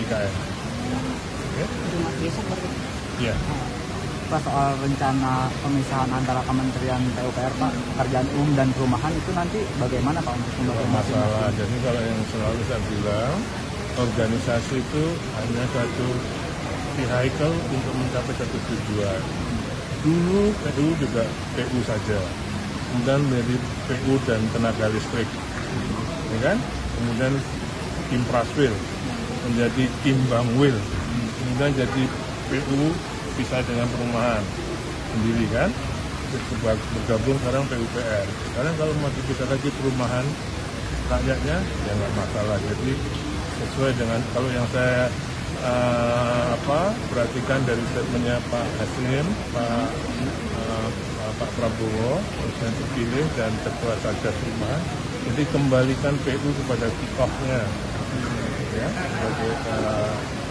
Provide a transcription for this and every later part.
IKN. Ya. Iya. Pak, soal rencana pemisahan antara Kementerian PUPR, Pak, Pekerjaan Umum dan Perumahan itu nanti bagaimana Pak untuk membangun masalah? Jadi kalau yang selalu saya bilang, organisasi itu hanya satu vehicle untuk mencapai satu tujuan. Dulu PU juga PU saja, kemudian menjadi PU dan tenaga listrik, ya kan? Kemudian Impraswil menjadi Imbangwil, kemudian jadi PU bisa dengan perumahan sendiri kan, bergabung sekarang PUPR. Sekarang kalau mau dipisah lagi perumahan rakyatnya ya nggak masalah. Jadi sesuai dengan kalau yang saya perhatikan dari statementnya Pak Hasim, Pak Prabowo, Presiden terpilih dan Ketua Satgas Perumahan, jadi kembalikan PU kepada kick-off-nya ya, sebagai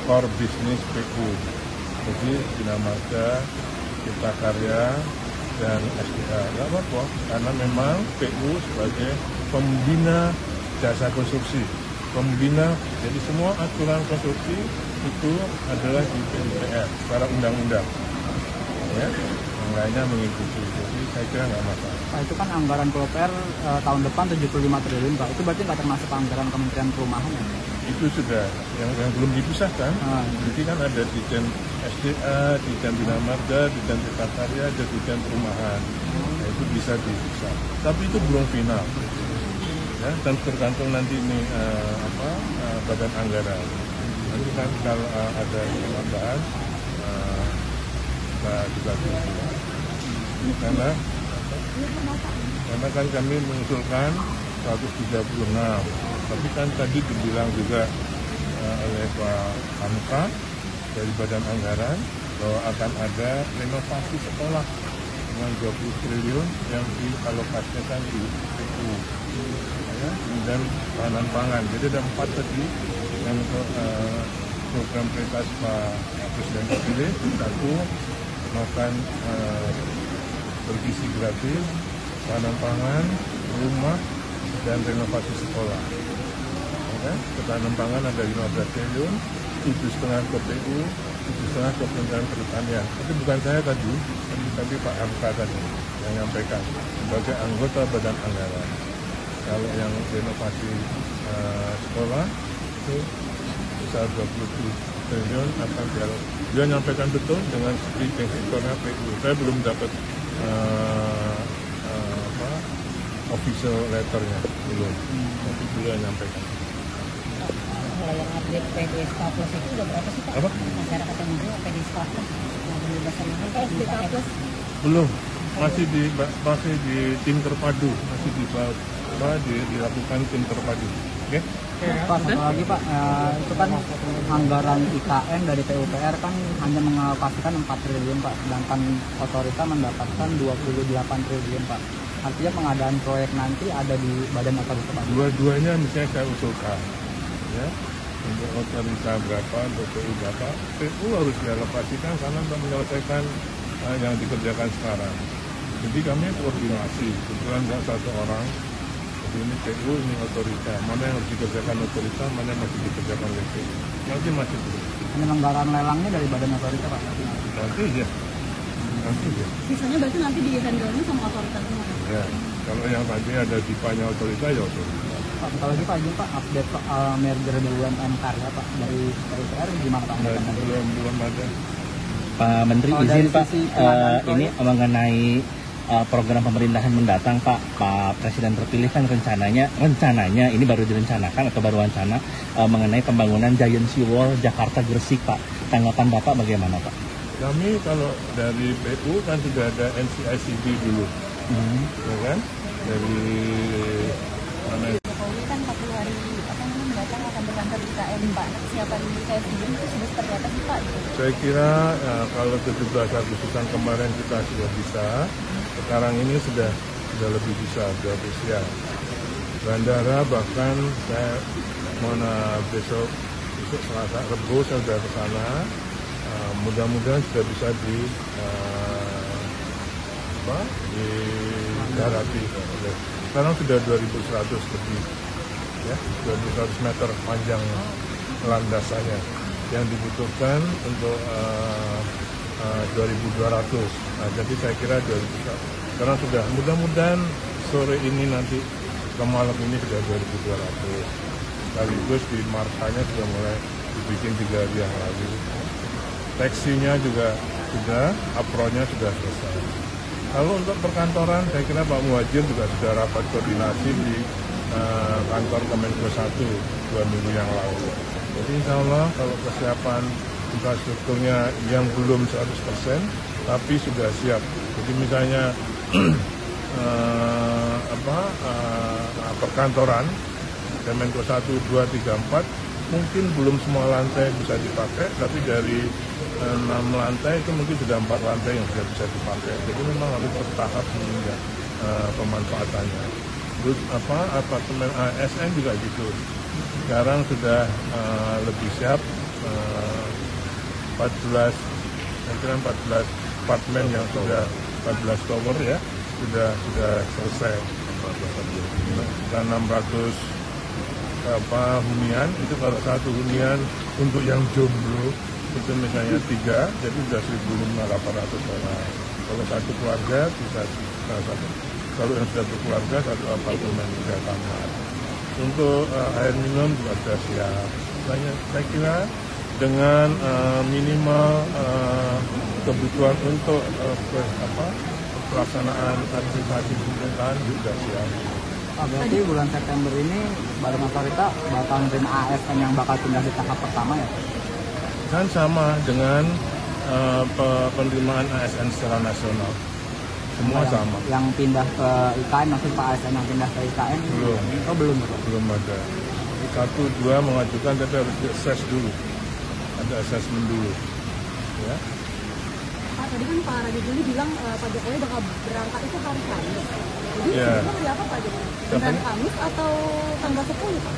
core business PU. Jadi Bina Marga, Cipta Karya, dan SDA. Nggak apa-apa, karena memang PU sebagai pembina jasa konstruksi. Pembina, jadi semua aturan konstruksi itu adalah di PUPR secara undang-undang. Ya, yang lainnya mengikuti. Jadi saya kira nggak masalah. Pak, itu kan anggaran PUPR tahun depan 75 triliun, Pak. Itu berarti nggak termasuk anggaran Kementerian Perumahan ya? Itu sudah yang belum dipisahkan. Jadi kan ada Ditjen SDA, Ditjen Bina Marga, Ditjen Cipta Karya, ada Ditjen Perumahan. Nah, itu bisa dipisah. Tapi itu belum final. Ya, dan tergantung nanti ini badan anggaran. Nanti kan kalau ada tambahan kita karena kan kami mengusulkan 136. Tapi kan tadi dibilang juga oleh Pak Hamka dari Badan Anggaran bahwa akan ada renovasi sekolah dengan 20 triliun yang dialokasikan di PU. Ya, dan tahanan pangan. Jadi ada 4 tadi yang untuk program prioritas Pak Presiden terpilih. 1, makan bergizi gratis, tahanan pangan, rumah, dan renovasi sekolah. Ya, ketahanan pangan ada 15 triliun, 7,5 ke PU, 7,5 ke Kementerian Pertanian. Itu bukan saya tadi, tapi Pak Hamka tadi yang menyampaikan sebagai anggota Badan Anggaran. Kalau yang renovasi sekolah itu besar 20 triliun akan dia menyampaikan betul dengan splitting sektornya PU. Saya belum dapat official letternya belum, tapi beliau menyampaikan. Kalau yang update PDSK Plus itu udah berapa sih Pak? Apa? Masyarakat yang mau PDSK Plus yang pembebasan lahan PDSK Plus belum, masih di tim terpadu, masih dilakukan tim terpadu. Oke? Pak, satu lagi Pak, itu kan anggaran IKN dari PUPR kan hanya mengalokasikan 4 triliun Pak, sedangkan otorita mendapatkan 28 triliun Pak. Artinya pengadaan proyek nanti ada di badan otorita Pak? Dua-duanya misalnya saya usulkan, ya, untuk otorita berapa, untuk PU berapa, PU harus dialokasikan karena untuk menyelesaikan yang dikerjakan sekarang. Jadi kami koordinasi, kebetulan nggak satu orang, ini PU, ini otorita, mana yang harus dikerjakan otorita, mana yang masih dikerjakan oleh PU. Nanti masih belum. Penyelenggaraan lelangnya dari badan otorita Pak? Nanti ya. Sisanya berarti nanti di handle-nya sama otorita semua? Ya, kalau yang tadi ada dipanya otorita, ya otorita. Pak, satu lagi Pak, Pak, update soal merger BUMN Karya Pak dari PUPR gimana Pak? Belum ada. Pak Menteri izin Pak, ini mengenai program pemerintahan mendatang Pak Presiden terpilih kan rencananya ini baru direncanakan atau baru wacana mengenai pembangunan Giant Sea Wall Jakarta Gresik Pak. Tanggapan Bapak bagaimana Pak? Kami kalau dari PU kan sudah ada NCICD dulu, ya kan? Dari mana? Jokowi kan 40 hari mendatang akan berkantor di IKN Pak. Kesiapan IKN sendiri itu sudah seperti apa sih Pak? Saya kira kalau 17 Agustusan kemarin kita sudah bisa, sekarang ini sudah lebih bisa, sudah siap. Bandara bahkan saya besok Selasa Rebo saya sudah ke sana. Mudah-mudahan sudah bisa didarati. Sekarang sudah 2.100 lebih, ya, 2.100 meter panjang landasannya. yang dibutuhkan untuk 2.200. Nah, jadi saya kira 2.000. Karena sudah mudah-mudahan sore ini nanti ke malam ini sudah 2.200. Sekaligus di markanya sudah mulai dibikin 3 hari yang lalu. Teksinya juga sudah, apronnya sudah selesai. Lalu untuk perkantoran, saya kira Pak Muhadjir juga sudah rapat koordinasi di kantor Kemenko 1 2 minggu yang lalu. Jadi insya Allah kalau kesiapan infrastrukturnya yang belum 100%, tapi sudah siap. Jadi misalnya perkantoran Kemenko 1, 2, 3, 4 mungkin belum semua lantai bisa dipakai, tapi dari 6 lantai itu mungkin sudah 4 lantai yang sudah bisa dipakai. Jadi memang harus bertahap menunjang pemanfaatannya. Terus apartemen ASN juga gitu. Sekarang sudah lebih siap 14 apartemen yang sudah 14 tower ya sudah selesai. Dan 600 hunian itu kalau satu hunian untuk yang jomblo itu misalnya 3, jadi sudah 1.800 orang. Kalau satu keluarga bisa kalau yang sudah berkeluarga satu apartemen 3 kamar. Untuk air minum juga sudah siap. Saya kira dengan minimal kebutuhan untuk pelaksanaan administrasi pemerintahan juga siap. Berarti bulan September ini Badan Otorita bakal menerima ASN yang bakal pindah di tahap pertama ya? Kan sama dengan penerimaan ASN secara nasional. Semua sama. Yang pindah ke IKN, maksud Pak ASN yang pindah ke IKN? Belum. Oh belum. Belum ada. 1, 2 mengajukan tapi harus di-assess dulu. Ada assessment dulu. Ya. Pak, tadi kan Pak Raja Juli bilang Pak Jokowi bakal berangkat itu hari Kamis. Jadi sebenarnya hari apa Pak Jokowi? Beneran Kamis atau tanggal 10 Pak?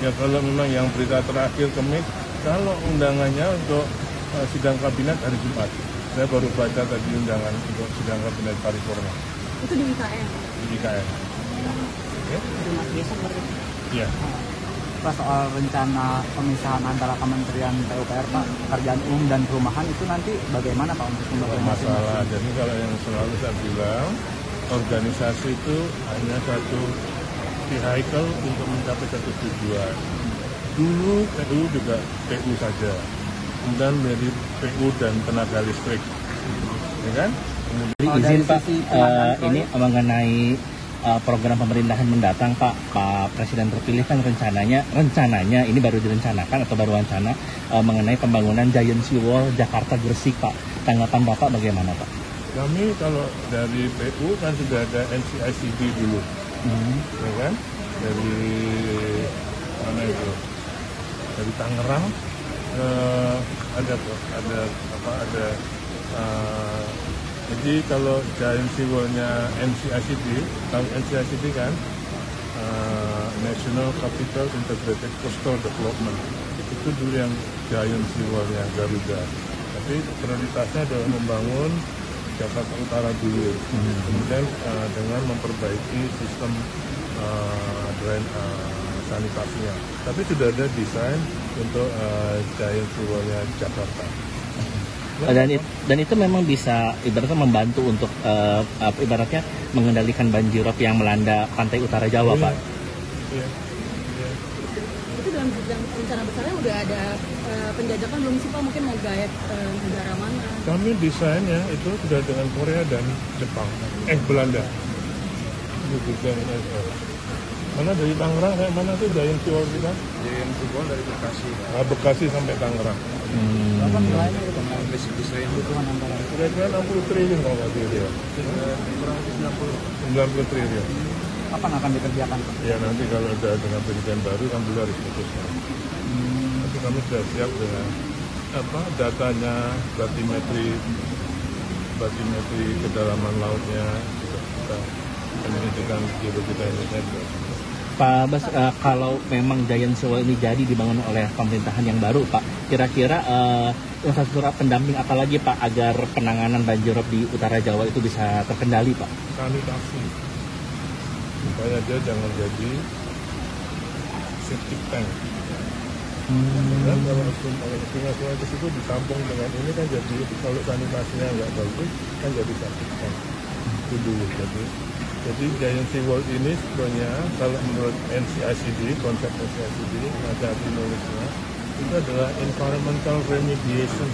Ya kalau memang yang berita terakhir Kamis, kalau undangannya untuk sidang kabinet hari Jumat. Saya baru baca tadi undangan untuk sidang kabinet paripurna. Itu di IKN? Di IKN. Oke? Itu Mas besok berarti? Iya. Pak, soal rencana pemisahan antara Kementerian PUPR Pak, Pekerjaan Umum dan Perumahan itu nanti bagaimana Pak untuk Tidak masalah. Jadi kalau yang selalu saya bilang, organisasi itu hanya satu vehicle untuk mencapai satu tujuan. Dulu PU juga PU saja, kemudian menjadi PU dan tenaga listrik, ya kan? Kemudian izin Pak, ini mengenai program pemerintahan mendatang Pak Presiden terpilih kan rencananya ini baru direncanakan atau baru wacana mengenai pembangunan Giant Sea Wall Jakarta Gresik Pak. Tanggapan Bapak bagaimana Pak? Kami kalau dari PU kan sudah ada NCICD dulu, ya kan? Dari mana itu? Dari Tangerang jadi kalau Giant Sea Wall-nya NCICD, kalau NCICD kan National Capital Integrated Coastal Development, itu dulu yang Giant Sea Wall-nya Garuda. Tapi prioritasnya adalah membangun Jakarta Utara dulu, kemudian dengan memperbaiki sistem drain sanitasinya. Tapi sudah ada desain untuk Giant Sea Wall-nya Jakarta. Dan itu memang bisa ibaratnya membantu untuk ibaratnya mengendalikan banjirop yang melanda pantai utara Jawa, Pak. Iya. Itu dalam rencana besarnya udah ada penjajakan belum sih Pak? Mungkin mau gayet negara mana? Kami desainnya itu sudah dengan Korea dan Jepang, Belanda. Itu desain mana dari Tangerang, kayak mana tuh Giant Sea Wall kita? Giant Sea Wall dari Bekasi. Bekasi sampai Tangerang. Berapa nilainya itu Pak? Desain Hitungan antara Kira-kira 60 triliun kalau nggak salah ya. kurang lebih 90 triliun. kapan akan dikerjakan Pak? Ya nanti kalau ada dengan presiden baru kan beliau harus putuskan. Tapi kami sudah siap dengan datanya, batimetri kedalaman lautnya juga kita penelitikan geologi kita ini. Pak Bas, kalau memang Giant Sea Wall ini jadi dibangun oleh pemerintahan yang baru, Pak, kira-kira infrastruktur pendamping apa lagi, Pak, agar penanganan banjirop di utara Jawa itu bisa terkendali, Pak? Sanitasi, supaya dia jangan jadi septic tank. Dan kalau sungai itu ditampung dengan ini kan jadi kalau sanitasinya nggak bagus kan jadi sakit kan. Itu dulu jadi Giant Sea World ini sebenarnya kalau menurut NCICD, konsep NCICD ada penulisnya itu adalah environmental remediation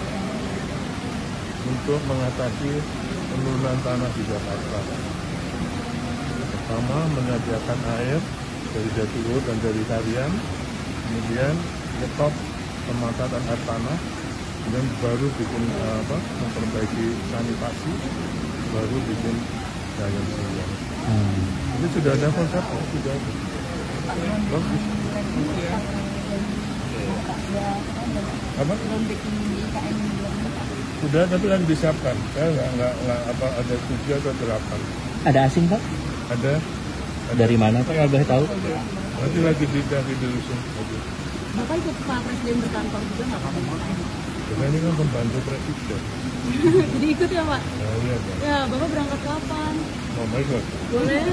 untuk mengatasi penurunan tanah di Jakarta. Pertama menyediakan air dari Jatiluhur dan dari Tarian, kemudian nyetop pemanfaatan air tanah, dan baru bikin memperbaiki sanitasi, baru bikin Giant Sea World. Ini sudah ada konsepnya, sudah ada. Bagus. Apa? Sudah, tapi lagi disiapkan. Saya nggak ada 7 atau 8. Ada asing Pak? Ada. Dari mana Pak kalau boleh tahu? Nanti lagi dilusun. Bapak ikut Pak Presiden berkantor juga nggak Pak? Karena ini kan pembantu presiden. Jadi ikut ya Pak? Nah, iya Pak. Ya, Bapak berangkat kapan? Oh my God. Boleh?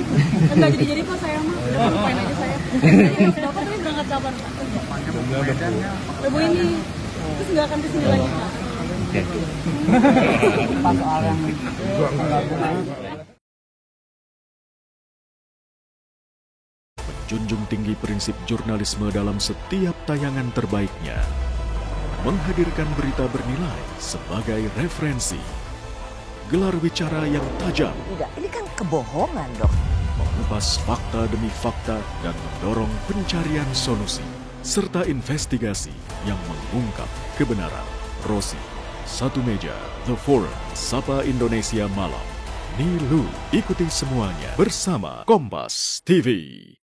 Enggak jadi Pak saya mah. Lupain aja saya. Bapak tapi berangkat kapan Pak? Sebenarnya ada Bu. Ibu ini. Terus nggak akan kesini lagi Pak? Oke. Pak soal yang Menjunjung tinggi prinsip jurnalisme dalam setiap tayangan terbaiknya. Menghadirkan berita bernilai sebagai referensi. Gelar bicara yang tajam. Tidak, ini kan kebohongan dong. Mengupas fakta demi fakta dan mendorong pencarian solusi. Serta investigasi yang mengungkap kebenaran. Rosi, Satu Meja, The Forum, Sapa Indonesia Malam. Nilu, ikuti semuanya bersama Kompas TV.